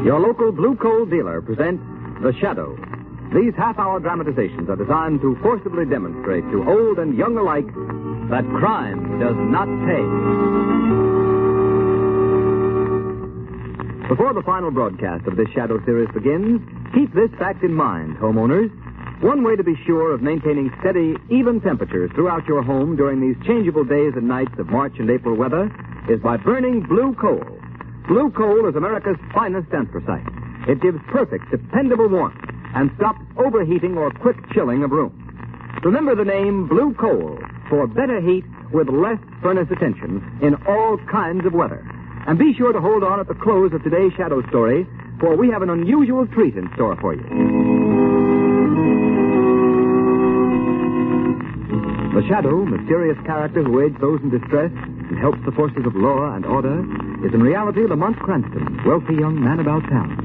Your local blue coal dealer presents The Shadow. These half-hour dramatizations are designed to forcibly demonstrate to old and young alike that crime does not pay. Before the final broadcast of this Shadow series begins, keep this fact in mind, homeowners. One way to be sure of maintaining steady, even temperatures throughout your home during these changeable days and nights of March and April weather is by burning blue coal. Blue coal is America's finest anthracite. It gives perfect, dependable warmth and stops overheating or quick chilling of rooms. Remember the name Blue Coal for better heat with less furnace attention in all kinds of weather. And be sure to hold on at the close of today's Shadow story, for we have an unusual treat in store for you. The Shadow, mysterious character who aids those in distress and helps the forces of law and order, is in reality Lamont Cranston, wealthy young man about town.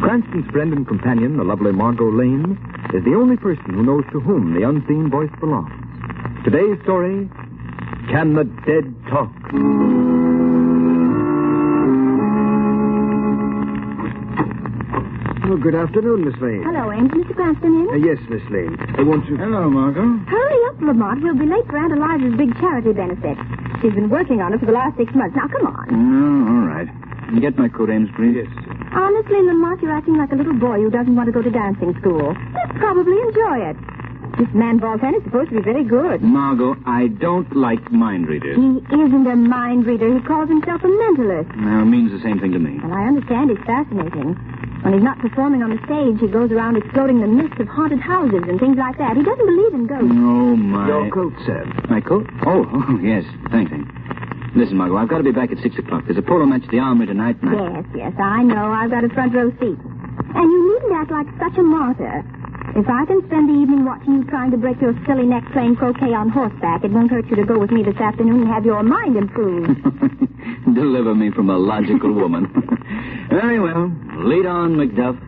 Cranston's friend and companion, the lovely Margot Lane, is the only person who knows to whom the unseen voice belongs. Today's story, Can the Dead Talk? Oh, good afternoon, Miss Lane. Hello, Ames. Mr. Cranston in? Yes, Miss Lane. I want to... Hello, Margot. Hurry up, Lamont. We'll be late for Aunt Eliza's big charity benefit. She's been working on it for the last 6 months. Now, come on. Oh, all right. Get my coat, Ames, please. Yes. Honestly, Lamont, you're acting like a little boy who doesn't want to go to dancing school. You'd probably enjoy it. This man Voltaire is supposed to be very good. Margot, I don't like mind readers. He isn't a mind reader. He calls himself a mentalist. Now, it means the same thing to me. Well, I understand he's fascinating. When he's not performing on the stage, he goes around exploding the myths of haunted houses and things like that. He doesn't believe in ghosts. Oh, my... Your coat, sir. My coat? Oh, yes. Thanks, Ames. Listen, Margot, I've got to be back at 6 o'clock. There's a polo match at the Armory tonight. Yes, I know. I've got a front row seat. And you needn't act like such a martyr. If I can spend the evening watching you trying to break your silly neck playing croquet on horseback, it won't hurt you to go with me this afternoon and have your mind improved. Deliver me from a logical woman. Very well. Lead on, Macduff.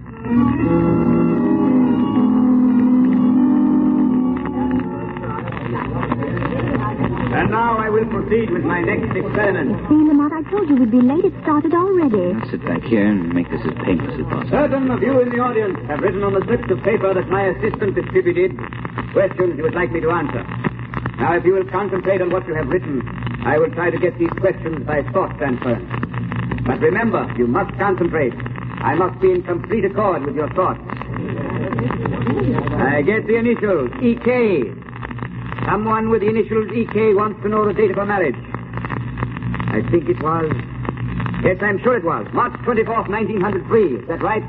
And now I will proceed with my next experiment. See, Lamont, I told you we'd be late. It started already. I'll sit back here and make this as painless as possible. Certain of you in the audience have written on the slips of paper that my assistant distributed questions you would like me to answer. Now, if you will concentrate on what you have written, I will try to get these questions by thought transference. But remember, you must concentrate. I must be in complete accord with your thoughts. I get the initials, E.K. Someone with the initials E.K. wants to know the date of her marriage. I think it was... Yes, I'm sure it was. March 24th, 1903. Is that right?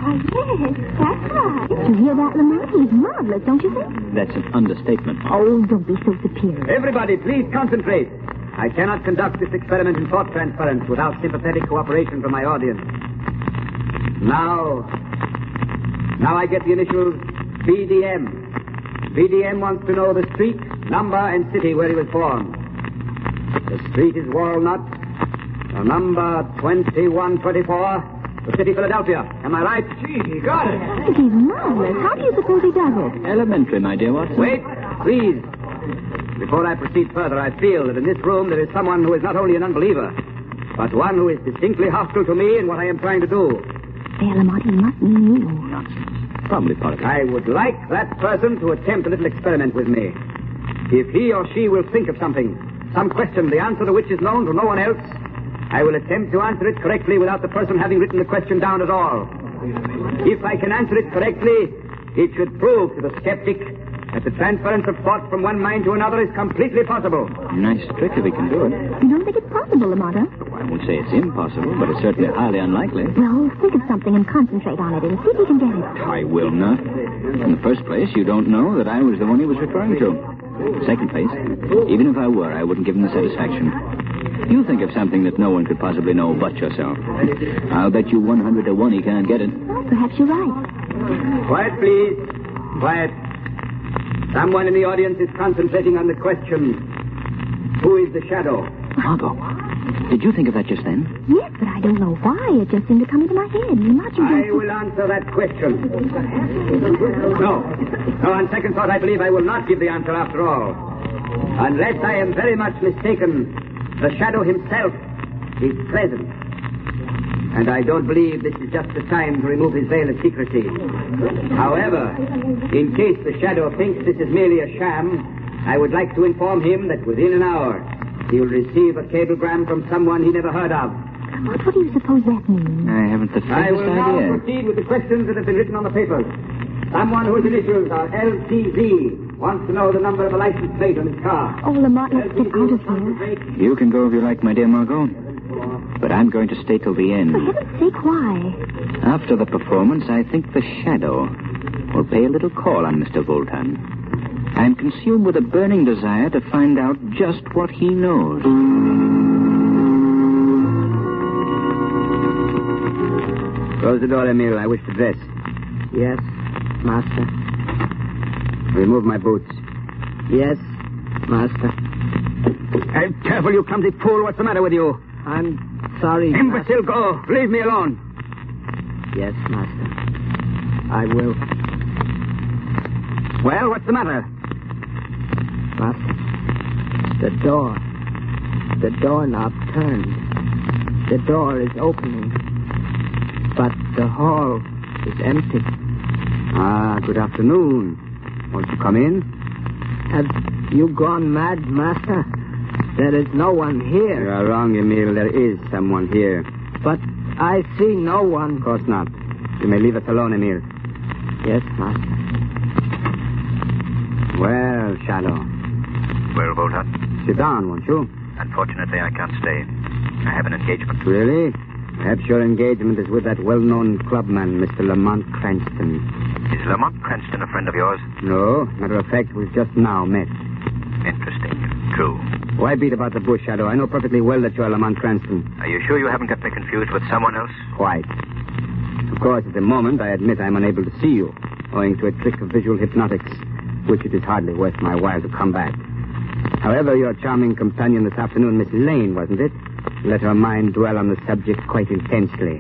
Oh, yes, that's right. Did you hear that, Lamont? He's marvelous, don't you think? That's an understatement. Oh, don't be so superior. Everybody, please concentrate. I cannot conduct this experiment in thought transference without sympathetic cooperation from my audience. Now I get the initials BDM. BDM wants to know the street, number, and city where he was born. The street is Walnut. The number 2124. The city, Philadelphia. Am I right? Gee, he got it. I think he's marvelous. How do you suppose he does it? Elementary, my dear Watson. Wait, please. Before I proceed further, I feel that in this room there is someone who is not only an unbeliever, but one who is distinctly hostile to me and what I am trying to do. There, Lamont, he must mean you. Nonsense. Probably part of it. I would like that person to attempt a little experiment with me. If he or she will think of something, some question, the answer to which is known to no one else, I will attempt to answer it correctly without the person having written the question down at all. If I can answer it correctly, it should prove to the skeptic that the transference of thought from one mind to another is completely possible. Nice trick if he can do it. You don't think it's possible, Lamont, huh? I won't say it's impossible, but it's certainly highly unlikely. Well, think of something and concentrate on it and see if you can get it. I will not. In the first place, you don't know that I was the one he was referring to. Second place, even if I were, I wouldn't give him the satisfaction. You think of something that no one could possibly know but yourself. I'll bet you 100 to 1 he can't get it. Well, perhaps you're right. Quiet, please. Quiet. Someone in the audience is concentrating on the question, who is the shadow? Margot, did you think of that just then? Yes, but I don't know why. It just seemed to come into my head. I will answer that question. No, on second thought, I believe I will not give the answer after all. Unless I am very much mistaken, The shadow himself is present. And I don't believe this is just the time to remove his veil of secrecy. However, in case the shadow thinks this is merely a sham, I would like to inform him that within an hour, he will receive a cablegram from someone he never heard of. What do you suppose that means? I haven't the I faintest will now idea. proceed with the questions that have been written on the papers. Someone whose initials are LTZ wants to know the number of a license plate on his car. Oh, Lamont, let's get out of here. You can go if you like, my dear Margot. But I'm going to stay till the end. For heaven's sake, why? After the performance, I think the shadow will pay a little call on Mr. Voltan. I'm consumed with a burning desire to find out just what he knows. Close the door, Emile. I wish to dress. Yes, master. Remove my boots. Yes, master. Hey, careful, you clumsy fool. What's the matter with you? I'm sorry, Imbecile, go. Leave me alone. Yes, master. I will. Well, what's the matter? Master, the doorknob turned. The door is opening. But the hall is empty. Ah, good afternoon. Won't you come in? Have you gone mad, master? There is no one You here. are wrong, Emile. There is someone here. But I see no one. Of course not. You may leave us alone, Emile. Yes, master. Well, Shadow. Well, Voltan, Sit down, won't you? unfortunately I can't stay. I have an engagement. Really? Perhaps your engagement is with that well-known clubman, Mr. Lamont Cranston. Is Lamont Cranston a friend of yours? No, matter of fact, we've just now met. Interesting. True. Why beat about the bush, Shadow? I know perfectly well that you're Lamont Cranston. Are you sure you haven't got me confused with someone else? Quite. Of course, at the moment, I admit I'm unable to see you, owing to a trick of visual hypnotics, which it is hardly worth my while to combat. However, your charming companion this afternoon, Miss Lane, wasn't it? Let her mind dwell on the subject quite intensely.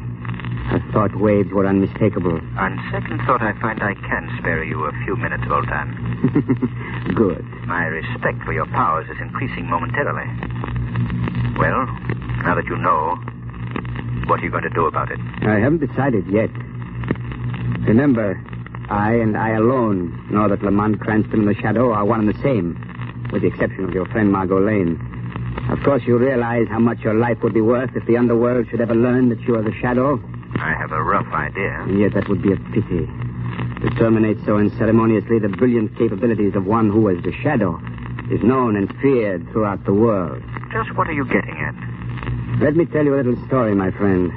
Her thought waves were unmistakable. On second thought, I find I can spare you a few minutes, Voltan. Good. My respect for your powers is increasing momentarily. Well, now that you know, what are you going to do about it? I haven't decided yet. Remember, I and I alone know that Lamont Cranston and the Shadow are one and the same, with the exception of your friend Margot Lane. Of course, you realize how much your life would be worth if the underworld should ever learn that you are the Shadow. I have a rough idea. And yet that would be a pity. To terminate so unceremoniously the brilliant capabilities of one who, as the Shadow, is known and feared throughout the world. Just what are you getting at? Let me tell you a little story, my friend.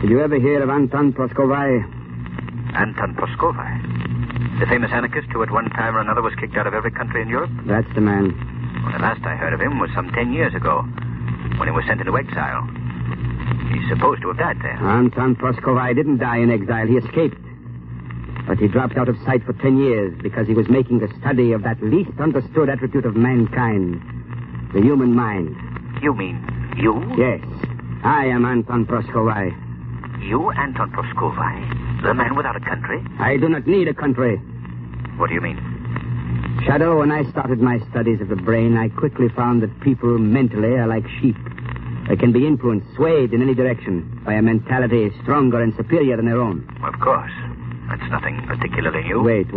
Did you ever hear of Anton Proskovai? Anton Proskovai. The famous anarchist who at one time or another was kicked out of every country in Europe? That's the man. Well, the last I heard of him was some 10 years ago, when he was sent into exile. He's supposed to have died there. Anton Proskovai didn't die in exile. He escaped. But he dropped out of sight for 10 years because he was making a study of that least understood attribute of mankind, the human mind. You mean you? Yes. I am Anton Proskovai. You, Anton Proskovai? The man without a country? I do not need a country. What do you mean? Shadow, when I started my studies of the brain, I quickly found that people mentally are like sheep. They can be influenced, swayed in any direction by a mentality stronger and superior than their own. Of course. That's nothing particularly new. Wait.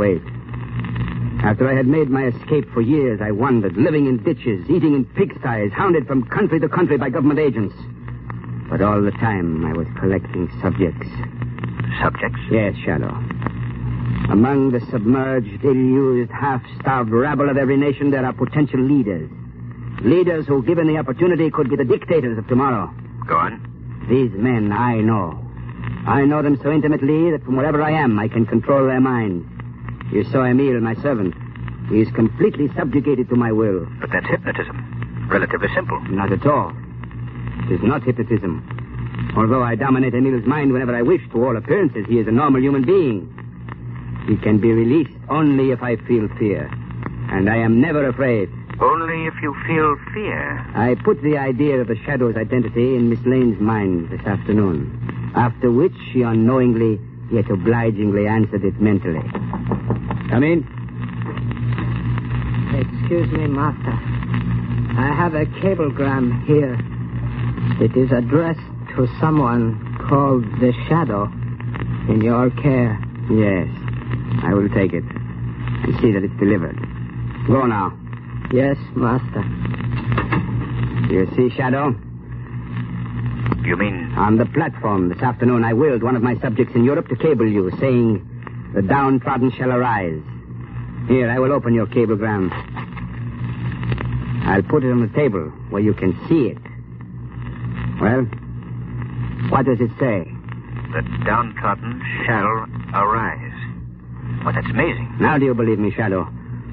After I had made my escape for years, I wandered, living in ditches, eating in pigsties, hounded from country to country by government agents. But all the time, I was collecting subjects. Subjects? Yes, Shadow. Among the submerged, ill-used, half-starved rabble of every nation, there are potential leaders. Leaders who, given the opportunity, could be the dictators of tomorrow. Go on. These men, I know. I know them so intimately that from wherever I am, I can control their minds. You saw Emile, my servant. He is completely subjugated to my will. But that's hypnotism. Relatively simple. Not at all. It is not hypnotism. Although I dominate Emile's mind whenever I wish, to all appearances, he is a normal human being. He can be released only if I feel fear. And I am never afraid. Only if you feel fear. I put the idea of the Shadow's identity in Miss Lane's mind this afternoon. After which she unknowingly, yet obligingly answered it mentally. Come in. Excuse me, master. I have a cablegram here. It is addressed to someone called the Shadow in your care. Yes. I will take it and see that it's delivered. Go now. Yes, Master. You see, Shadow? You mean... On the platform this afternoon, I willed one of my subjects in Europe to cable you, saying, the downtrodden shall arise. Here, I will open your cablegram. I'll put it on the table where you can see it. Well, what does it say? The downtrodden shall arise. Well, that's amazing. Now do you believe me, Shadow?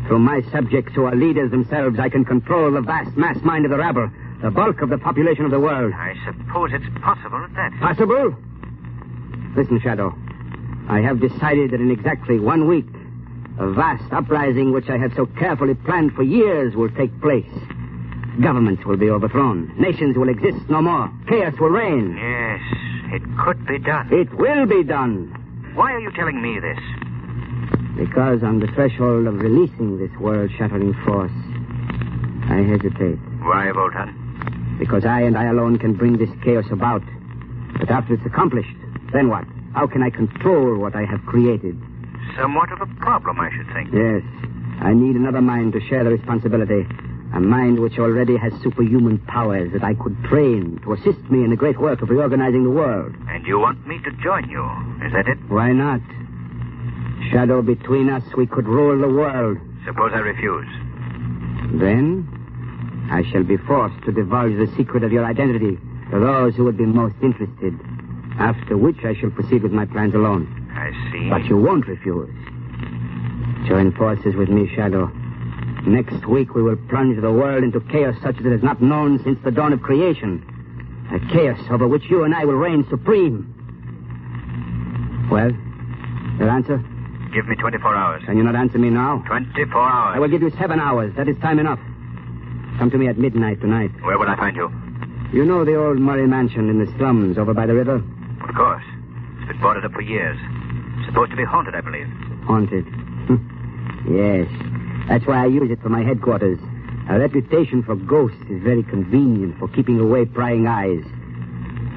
Through my subjects who are leaders themselves, I can control the vast mass mind of the rabble, the bulk of the population of the world. I suppose it's possible at that. Possible? Listen, Shadow. I have decided that in exactly 1 week, a vast uprising which I have so carefully planned for years will take place. Governments will be overthrown. Nations will exist no more. Chaos will reign. Yes, it could be done. It will be done. Why are you telling me this? Because on the threshold of releasing this world-shattering force, I hesitate. Why, Voltan? Because I and I alone can bring this chaos about. But after it's accomplished, then what? How can I control what I have created? Somewhat of a problem, I should think. Yes. I need another mind to share the responsibility. A mind which already has superhuman powers that I could train to assist me in the great work of reorganizing the world. And you want me to join you, is that it? Why not? Shadow, between us, we could rule the world. Suppose I refuse. Then, I shall be forced to divulge the secret of your identity to those who would be most interested. After which I shall proceed with my plans alone. I see. But you won't refuse. Join forces with me, Shadow. Next week we will plunge the world into chaos such as it has not known since the dawn of creation. A chaos over which you and I will reign supreme. Well, your answer? Give me 24 hours. Can you not answer me now? 24 hours. I will give you 7 hours. That is time enough. Come to me at midnight tonight. Where will I find you? You know the old Murray mansion in the slums over by the river? Of course. It's been boarded up for years. It's supposed to be haunted, I believe. Haunted? Yes. That's why I use it for my headquarters. A reputation for ghosts is very convenient for keeping away prying eyes.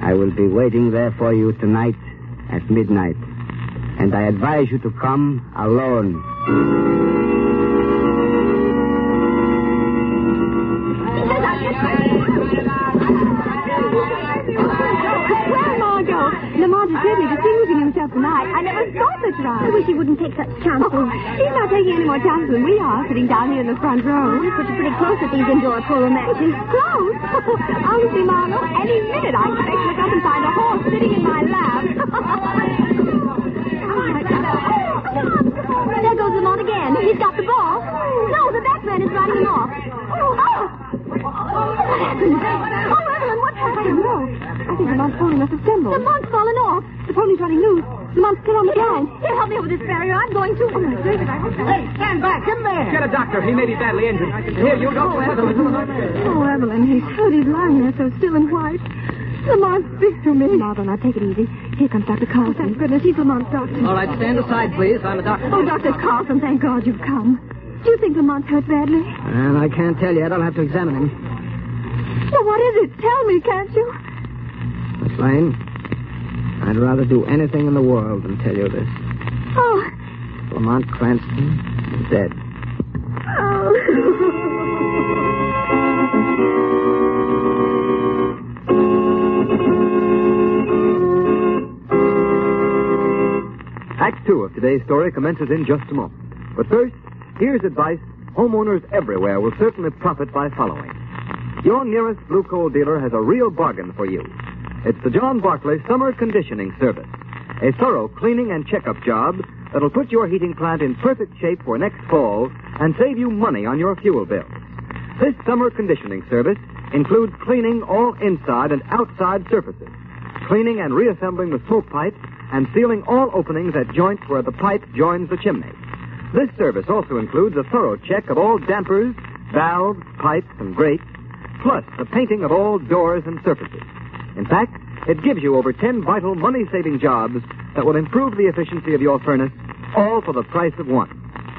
I will be waiting there for you tonight at midnight. And I advise you to come alone. Lamont is really distinguishing himself tonight. I never thought that's right. I wish he wouldn't take such chances. Oh, he's not taking any more chances than we are, sitting down here in the front row. We put you pretty close at these indoor polo matches. Close? Honestly, Marlo, any minute I expect to look up and find a horse sitting in my lap. There goes Lamont again. He's got the ball. No, the batsman is riding him off. What happened? Oh, Evelyn, what happened? I don't know. I think Lamont's pony must have stumbled. Lamont's fallen off. The pony's running loose. Lamont's still on the ground. Here, help me over this barrier. I'm going to... Oh, my goodness, I hope that... Hey, stand back. Come there. Get a doctor. He may be badly injured. Here, you don't... Oh, Evelyn, he's hurt. He's lying there so still and white. Lamont, speak to me. Martha, now take it easy. Here comes Dr. Carlson. Oh, thank goodness. He's Lamont's doctor. All right, stand aside, please. I'm a doctor. Oh, Dr. Carlson, thank God you've come. Do you think Lamont's hurt badly? And I can't tell yet. I'll have to examine him. Well, what is it? Tell me, can't you? Miss Lane, I'd rather do anything in the world than tell you this. Oh. Lamont Cranston is dead. Oh. Act 2 of today's story commences in just a moment. But first, here's advice homeowners everywhere will certainly profit by following. Your nearest blue coal dealer has a real bargain for you. It's the John Barclay Summer Conditioning Service, a thorough cleaning and checkup job that'll put your heating plant in perfect shape for next fall and save you money on your fuel bills. This summer conditioning service includes cleaning all inside and outside surfaces, cleaning and reassembling the smoke pipe, and sealing all openings at joints where the pipe joins the chimney. This service also includes a thorough check of all dampers, valves, pipes, and grates, plus the painting of all doors and surfaces. In fact, it gives you over 10 vital money-saving jobs that will improve the efficiency of your furnace, all for the price of one.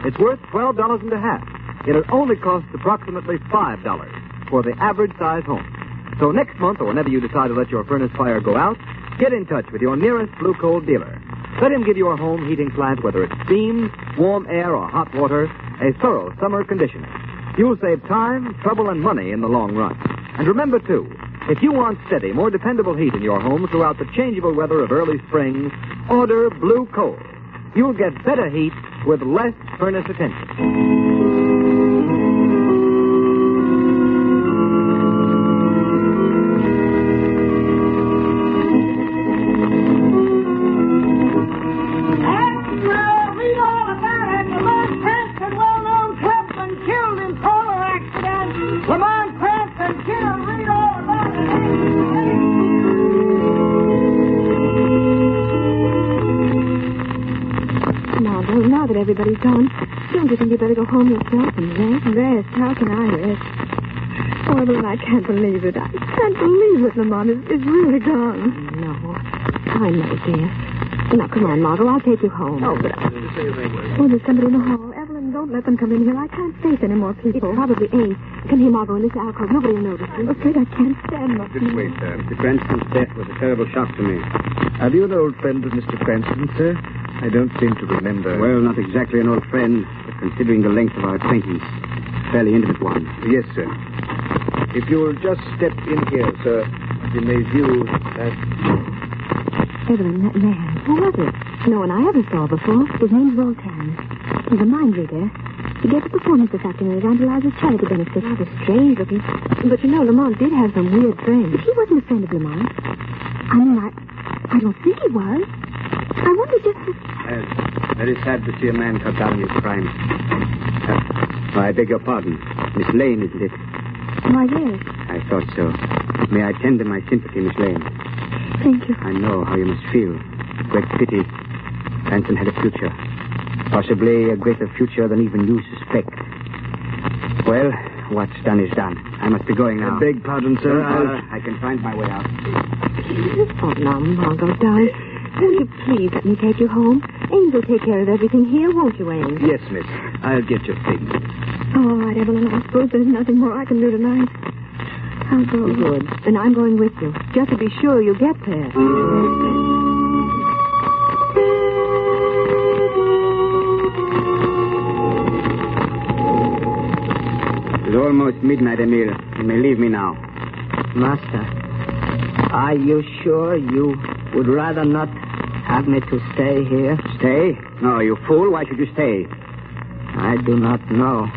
It's worth $12.50, yet it only costs approximately $5. for the average-sized home. So next month, or whenever you decide to let your furnace fire go out, get in touch with your nearest Blue Coal dealer. Let him give your home heating plant, whether it's steam, warm air, or hot water, a thorough summer conditioning. You'll save time, trouble, and money in the long run. And remember, too, if you want steady, more dependable heat in your home throughout the changeable weather of early spring, order Blue Coal. You'll get better heat with less furnace attention. Everybody's gone. Don't you think you better go home yourself and rest? Rest? How can I rest? Oh, Evelyn, I can't believe it. I can't believe it, Lamont. It's really gone. No. I know, dear. Now, come on, Margot. I'll take you home. Oh, but there's somebody in the hall. Evelyn, don't let them come in here. I can't face any more people. It probably ain't. Come here, Margot, in this alcove. Nobody will notice you. I'm afraid I can't stand much. Just wait, sir. Mr. Cranston's death was a terrible shock to me. Are you an old friend of Mr. Cranston, sir? I don't seem to remember. Well, not exactly an old friend, but considering the length of our acquaintance, a fairly intimate one. Yes, sir. If you'll just step in here, sir, you may view that... Evelyn, that man, who was it? No one I ever saw before. His name's Voltaire. He's a mind reader. He gave a performance this afternoon at Aunt Eliza's charity benefit. Rather strange looking. But you know, Lamont did have some weird friends. But he wasn't a friend of Lamont. I mean, I don't think he was. I wonder just... Very sad to see a man cut down his crime. I beg your pardon. Miss Lane, isn't it? Why, yes. I thought so. May I tender my sympathy, Miss Lane? Thank you. I know how you must feel. Great pity. Cranston had a future. Possibly a greater future than even you suspect. Well, what's done is done. I must be going now. I beg pardon, sir. I can find my way out. Oh, now, Margot, darling. Won't you please let me take you home? Ames will take care of everything here, won't you, Ames? Yes, miss. I'll get your things. All right, Evelyn. I suppose there's nothing more I can do tonight. I'll go. Good. And I'm going with you, just to be sure you get there. It's almost midnight, Emile. You may leave me now. Master, are you sure you would rather not have me to stay here? Stay? No, you fool. Why should you stay? I do not know.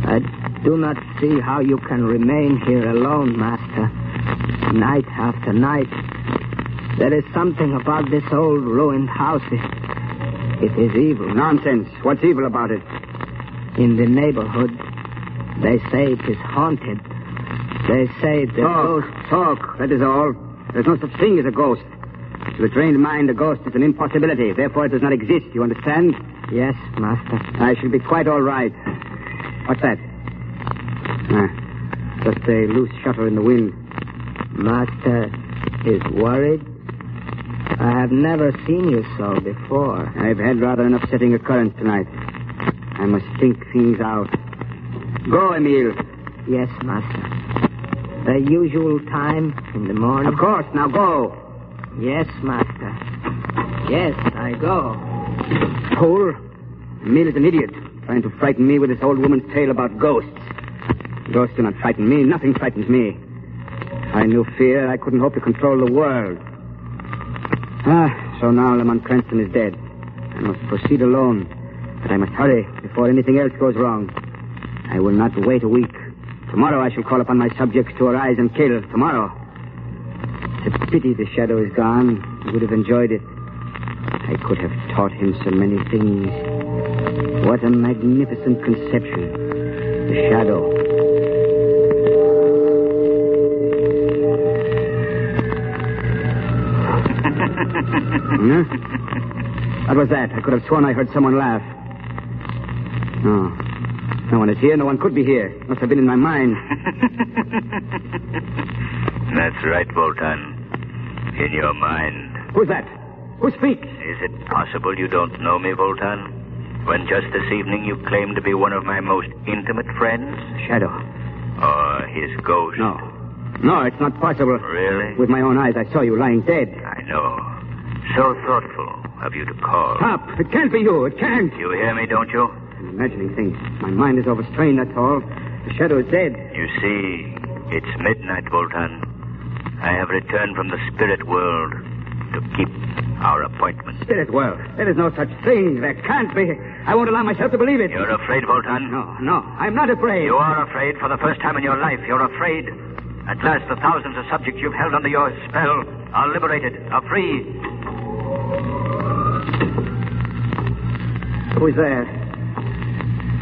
I do not see how you can remain here alone, Master. Night after night. There is something about this old ruined house. It is evil. Nonsense. What's evil about it? In the neighborhood, they say it is haunted. They say the ghost... Talk. That is all. There's no such thing as a ghost. To the trained mind, a ghost is an impossibility. Therefore, it does not exist. You understand? Yes, Master. I shall be quite all right. What's that? Just a loose shutter in the wind. Master is worried? I have never seen you so before. I've had rather an upsetting occurrence tonight. I must think things out. Go, Emile. Yes, Master. The usual time in the morning? Of course. Now go. Yes, Master. Yes, I go. Fool. Emile is an idiot, trying to frighten me with this old woman's tale about ghosts. Ghosts do not frighten me. Nothing frightens me. If I knew fear, I couldn't hope to control the world. So now Lamont Cranston is dead. I must proceed alone. But I must hurry before anything else goes wrong. I will not wait a week. Tomorrow I shall call upon my subjects to arise and kill. Tomorrow. It's a pity the shadow is gone. He would have enjoyed it. I could have taught him so many things. What a magnificent conception. The shadow. What was that? I could have sworn I heard someone laugh. No. No one is here. No one could be here. Must have been in my mind. That's right, Voltan. In your mind. Who's that? Who speaks? Is it possible you don't know me, Voltan? When just this evening you claimed to be one of my most intimate friends? Shadow. Or his ghost? No. No, it's not possible. Really? With my own eyes, I saw you lying dead. I know. So thoughtful of you to call. Stop. It can't be you. It can't. You hear me, don't you? I'm imagining things. My mind is overstrained, that's all. The shadow is dead. You see, it's midnight, Voltan. I have returned from the spirit world to keep our appointment. Spirit world. There is no such thing. There can't be. I won't allow myself to believe it. You're afraid, Voltan? No. I'm not afraid. You are afraid for the first time in your life. You're afraid. At last, the thousands of subjects you've held under your spell are liberated, are free. Who's there?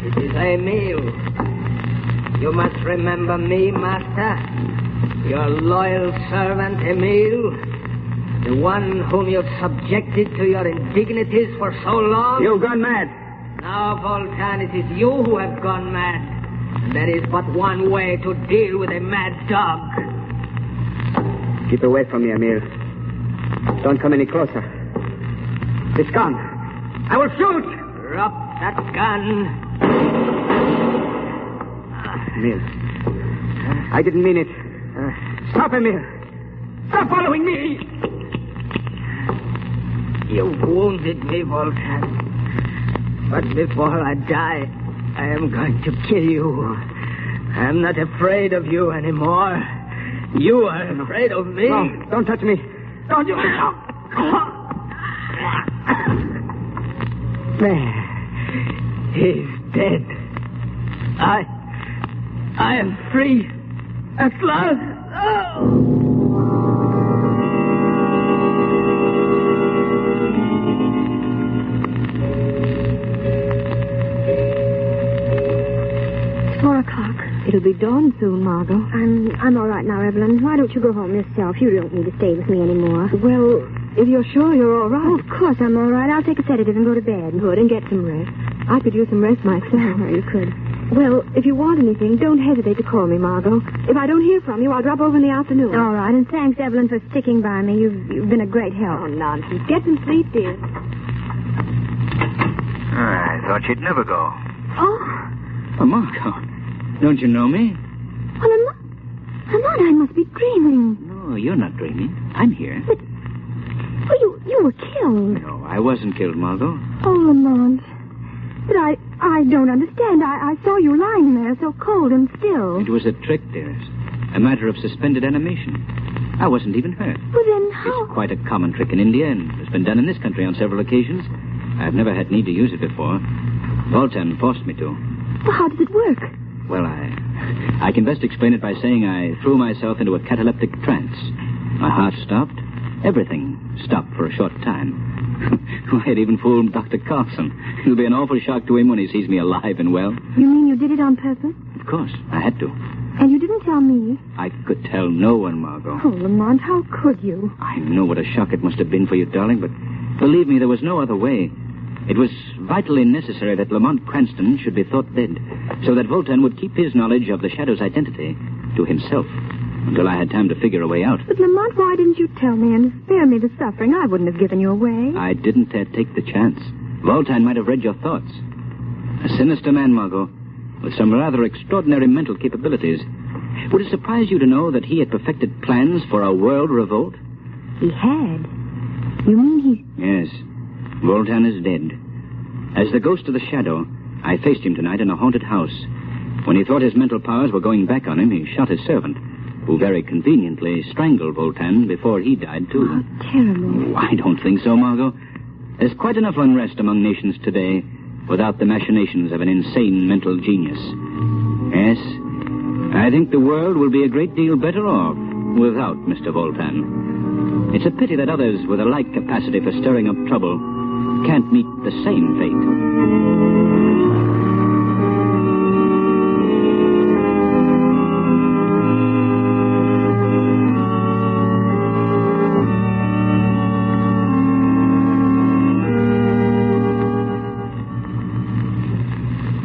It is Emil. You must remember me, Master. Your loyal servant, Emil. The one whom you've subjected to your indignities for so long. You've gone mad. Now, Voltan, it is you who have gone mad. And there is but one way to deal with a mad dog. Keep away from me, Emil. Don't come any closer. This gun. I will shoot! Drop that gun. Emil. I didn't mean it. Stop, Emil. Stop following me! You wounded me, Voltan. But before I die, I am going to kill you. I am not afraid of you anymore. You are afraid of me. No, don't touch me. Don't you... There. He's dead. I am free. At last. Oh. It'll be dawn soon, Margot. I'm all right now, Evelyn. Why don't you go home yourself? You don't need to stay with me anymore. Well, if you're sure you're all right. Oh, of course I'm all right. I'll take a sedative and go to bed. Good, and get some rest. I could use some rest myself. Oh, you could. Well, if you want anything, don't hesitate to call me, Margot. If I don't hear from you, I'll drop over in the afternoon. All right, and thanks, Evelyn, for sticking by me. You've been a great help. Oh, nonsense. Get some sleep, dear. I thought she'd never go. Oh, Margot. Don't you know me? Well, Lamont, I must be dreaming. No, you're not dreaming. I'm here. But, you were killed. No, I wasn't killed, Margot. Oh, Lamont. But I don't understand. I saw you lying there so cold and still. It was a trick, dearest. A matter of suspended animation. I wasn't even hurt. Well, then how... It's quite a common trick in India, and it's been done in this country on several occasions. I've never had need to use it before. Voltan forced me to. Well, how does it work? Well, I can best explain it by saying I threw myself into a cataleptic trance. My heart stopped. Everything stopped for a short time. I had even fooled Dr. Carlson. It'll be an awful shock to him when he sees me alive and well. You mean you did it on purpose? Of course, I had to. And you didn't tell me? I could tell no one, Margot. Oh, Lamont, how could you? I know what a shock it must have been for you, darling, but believe me, there was no other way. It was vitally necessary that Lamont Cranston should be thought dead, so that Voltan would keep his knowledge of the Shadow's identity to himself until I had time to figure a way out. But, Lamont, why didn't you tell me and spare me the suffering? I wouldn't have given you away. I didn't take the chance. Voltan might have read your thoughts. A sinister man, Margot, with some rather extraordinary mental capabilities. Would it surprise you to know that he had perfected plans for a world revolt? He had? You mean he... Yes. Voltan is dead. As the ghost of the Shadow, I faced him tonight in a haunted house. When he thought his mental powers were going back on him, he shot his servant, who very conveniently strangled Voltan before he died, too. Oh, terrible. Oh, I don't think so, Margot. There's quite enough unrest among nations today without the machinations of an insane mental genius. Yes, I think the world will be a great deal better off without Mr. Voltan. It's a pity that others with a like capacity for stirring up trouble can't meet the same fate.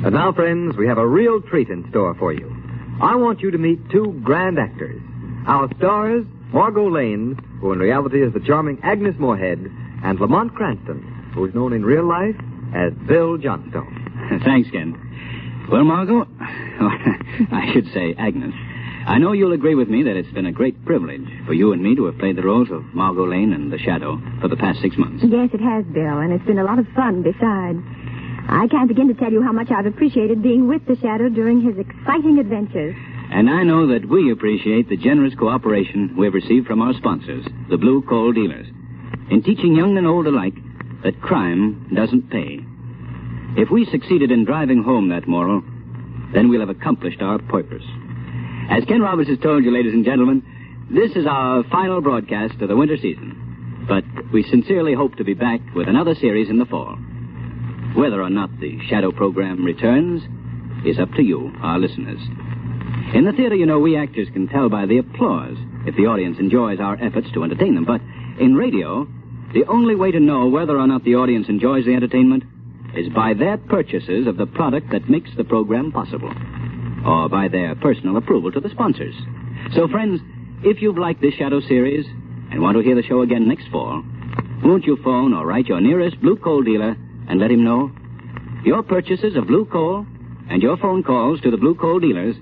And now, friends, we have a real treat in store for you. I want you to meet two grand actors. Our stars, Margot Lane, who in reality is the charming Agnes Moorehead, and Lamont Cranston, who is known in real life as Bill Johnstone. Thanks, Ken. Well, Margot, I should say Agnes, I know you'll agree with me that it's been a great privilege for you and me to have played the roles of Margot Lane and the Shadow for the past 6 months. Yes, it has, Bill, and it's been a lot of fun besides. I can't begin to tell you how much I've appreciated being with the Shadow during his exciting adventures. And I know that we appreciate the generous cooperation we've received from our sponsors, the Blue Coal Dealers, in teaching young and old alike that crime doesn't pay. If we succeeded in driving home that moral, then we'll have accomplished our purpose. As Ken Roberts has told you, ladies and gentlemen, this is our final broadcast of the winter season. But we sincerely hope to be back with another series in the fall. Whether or not the Shadow program returns is up to you, our listeners. In the theater, you know, we actors can tell by the applause if the audience enjoys our efforts to entertain them. But in radio, the only way to know whether or not the audience enjoys the entertainment is by their purchases of the product that makes the program possible, or by their personal approval to the sponsors. So, friends, if you've liked this Shadow series and want to hear the show again next fall, won't you phone or write your nearest Blue Coal dealer and let him know? Your purchases of Blue Coal and your phone calls to the Blue Coal dealers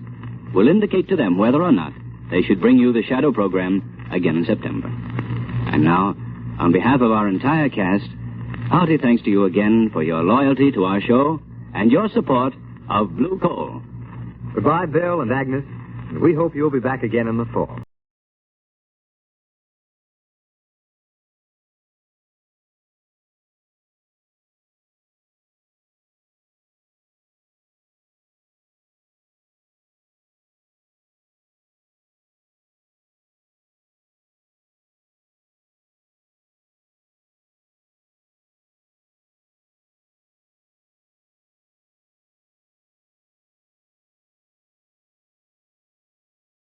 will indicate to them whether or not they should bring you the Shadow program again in September. And now, on behalf of our entire cast, hearty thanks to you again for your loyalty to our show and your support of Blue Coal. Goodbye, Bill and Agnes. We hope you'll be back again in the fall.